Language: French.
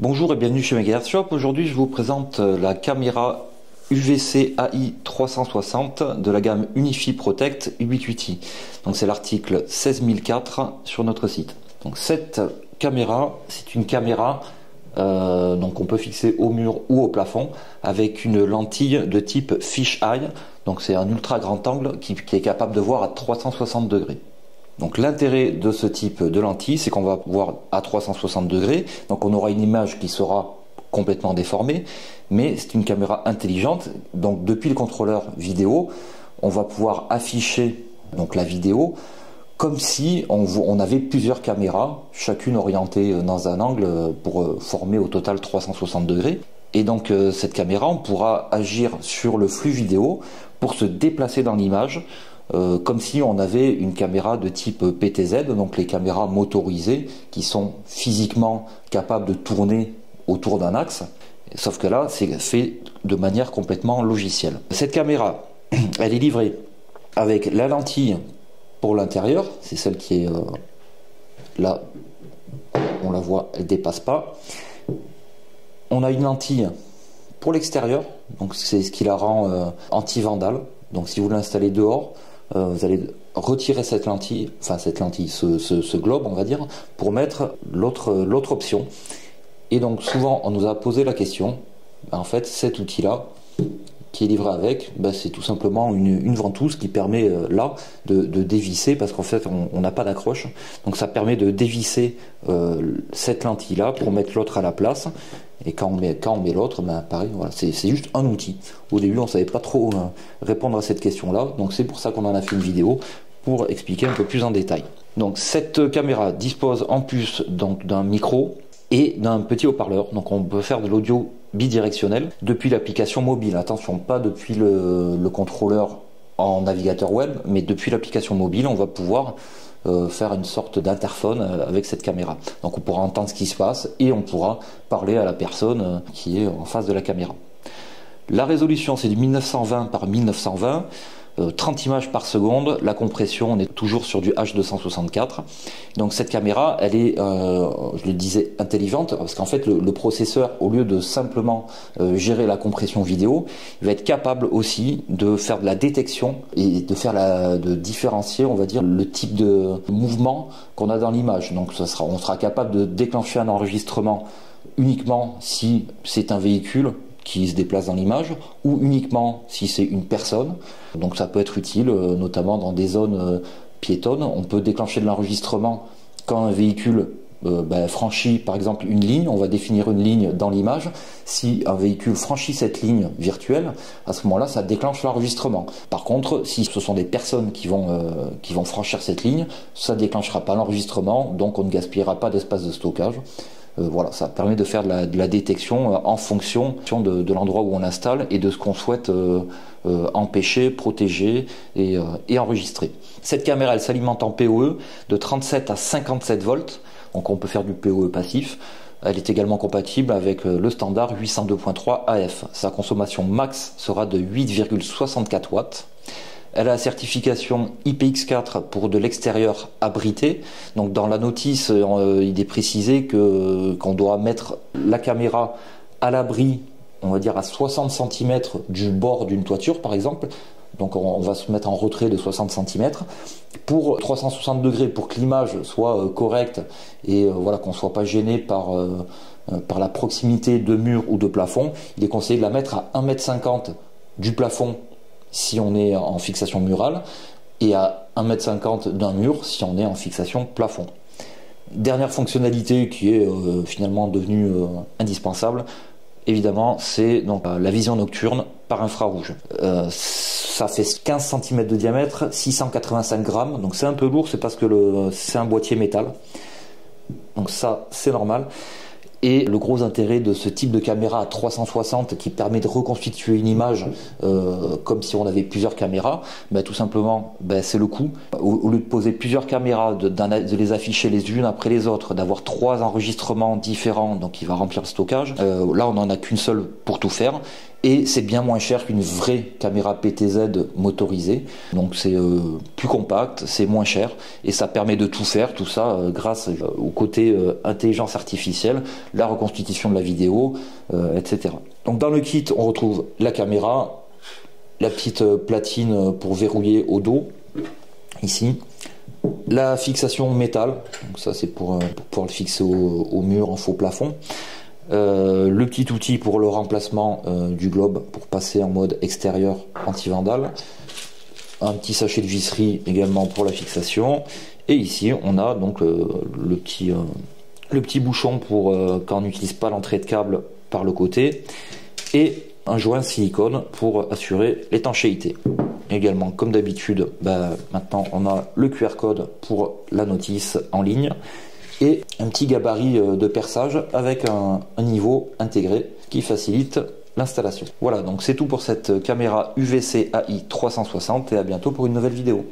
Bonjour et bienvenue chez Megahertz Shop. Aujourd'hui, je vous présente la caméra UVC AI 360 de la gamme Unifi Protect Ubiquiti. Donc c'est l'article 16004 sur notre site. Donc cette caméra, c'est une caméra donc on peut fixer au mur ou au plafond avec une lentille de type fish eye. Donc c'est un ultra grand angle qui est capable de voir à 360 degrés. Donc l'intérêt de ce type de lentille, c'est qu'on va voir à 360 degrés, donc on aura une image qui sera complètement déformée, mais c'est une caméra intelligente. Donc depuis le contrôleur vidéo, on va pouvoir afficher donc la vidéo comme si on avait plusieurs caméras, chacune orientée dans un angle pour former au total 360 degrés. Et donc cette caméra, on pourra agir sur le flux vidéo pour se déplacer dans l'image, comme si on avait une caméra de type PTZ, donc les caméras motorisées qui sont physiquement capables de tourner autour d'un axe, sauf que là c'est fait de manière complètement logicielle. Cette caméra, elle est livrée avec la lentille pour l'intérieur, c'est celle qui est là, on la voit, elle dépasse pas. On a une lentille pour l'extérieur, donc c'est ce qui la rend anti-vandale. Donc si vous l'installez dehors, vous allez retirer cette lentille, ce globe on va dire, pour mettre l'autre option. Et donc souvent on nous a posé la question, en fait cet outil là qui est livré avec, c'est tout simplement une ventouse qui permet là de dévisser, parce qu'en fait on n'a pas d'accroche, donc ça permet de dévisser cette lentille là pour mettre l'autre à la place. Et quand on met l'autre, pareil, voilà, c'est juste un outil. Au début, on ne savait pas trop répondre à cette question-là, donc c'est pour ça qu'on en a fait une vidéo, pour expliquer un peu plus en détail. Donc cette caméra dispose en plus d'un micro et d'un petit haut-parleur, donc on peut faire de l'audio bidirectionnel depuis l'application mobile. Attention, pas depuis le contrôleur en navigateur web, mais depuis l'application mobile, on va pouvoir faire une sorte d'interphone avec cette caméra. Donc on pourra entendre ce qui se passe et on pourra parler à la personne qui est en face de la caméra. La résolution, c'est du 1920 par 1920, 30 images par seconde. La compression, on est toujours sur du H264. Donc cette caméra, elle est, je le disais, intelligente, parce qu'en fait le processeur, au lieu de simplement gérer la compression vidéo, il va être capable aussi de faire de la détection et de différencier, on va dire, le type de mouvement qu'on a dans l'image. Donc on sera capable de déclencher un enregistrement uniquement si c'est un véhicule qui se déplace dans l'image, ou uniquement si c'est une personne. Donc ça peut être utile, notamment dans des zones piétonnes. On peut déclencher de l'enregistrement quand un véhicule franchit par exemple une ligne. On va définir une ligne dans l'image. Si un véhicule franchit cette ligne virtuelle, à ce moment-là, ça déclenche l'enregistrement. Par contre, si ce sont des personnes qui vont franchir cette ligne, ça ne déclenchera pas l'enregistrement, donc on ne gaspillera pas d'espace de stockage. Voilà, ça permet de faire de la détection en fonction de l'endroit où on installe et de ce qu'on souhaite empêcher, protéger et enregistrer. Cette caméra, elle s'alimente en PoE de 37 à 57 volts, donc on peut faire du PoE passif. Elle est également compatible avec le standard 802.3 AF. Sa consommation max sera de 8,64 watts. Elle a la certification IPX4 pour de l'extérieur abrité. Donc dans la notice, il est précisé qu'on doit mettre la caméra à l'abri, on va dire à 60 cm du bord d'une toiture par exemple. Donc on va se mettre en retrait de 60 cm pour 360 degrés, pour que l'image soit correcte et voilà, qu'on ne soit pas gêné par la proximité de mur ou de plafond. Il est conseillé de la mettre à 1,50 m du plafond si on est en fixation murale, et à 1,50 m d'un mur si on est en fixation plafond. Dernière fonctionnalité qui est finalement devenue indispensable, évidemment, c'est donc la vision nocturne par infrarouge. Ça fait 15 cm de diamètre, 685 grammes, donc c'est un peu lourd, c'est parce que c'est un boîtier métal. Donc ça, c'est normal. Et le gros intérêt de ce type de caméra à 360 qui permet de reconstituer une image comme si on avait plusieurs caméras, tout simplement c'est le coût. Au lieu de poser plusieurs caméras, de les afficher les unes après les autres, d'avoir 3 enregistrements différents, donc il va remplir le stockage, là on n'en a qu'une seule pour tout faire. et c'est bien moins cher qu'une vraie caméra PTZ motorisée. Donc c'est plus compact, c'est moins cher et ça permet de tout faire, tout ça grâce au côté intelligence artificielle, la reconstitution de la vidéo, etc. Donc dans le kit on retrouve la caméra, la petite platine pour verrouiller au dos, ici, la fixation métal, donc ça c'est pour pouvoir le fixer au mur en faux plafond, le petit outil pour le remplacement du globe pour passer en mode extérieur anti-vandale, un petit sachet de visserie également pour la fixation, et ici on a donc le petit bouchon pour quand on n'utilise pas l'entrée de câble par le côté, et un joint silicone pour assurer l'étanchéité. Également, comme d'habitude, maintenant on a le QR code pour la notice en ligne et un petit gabarit de perçage avec un niveau intégré qui facilite l'installation. Voilà, donc c'est tout pour cette caméra UVC AI 360 et à bientôt pour une nouvelle vidéo.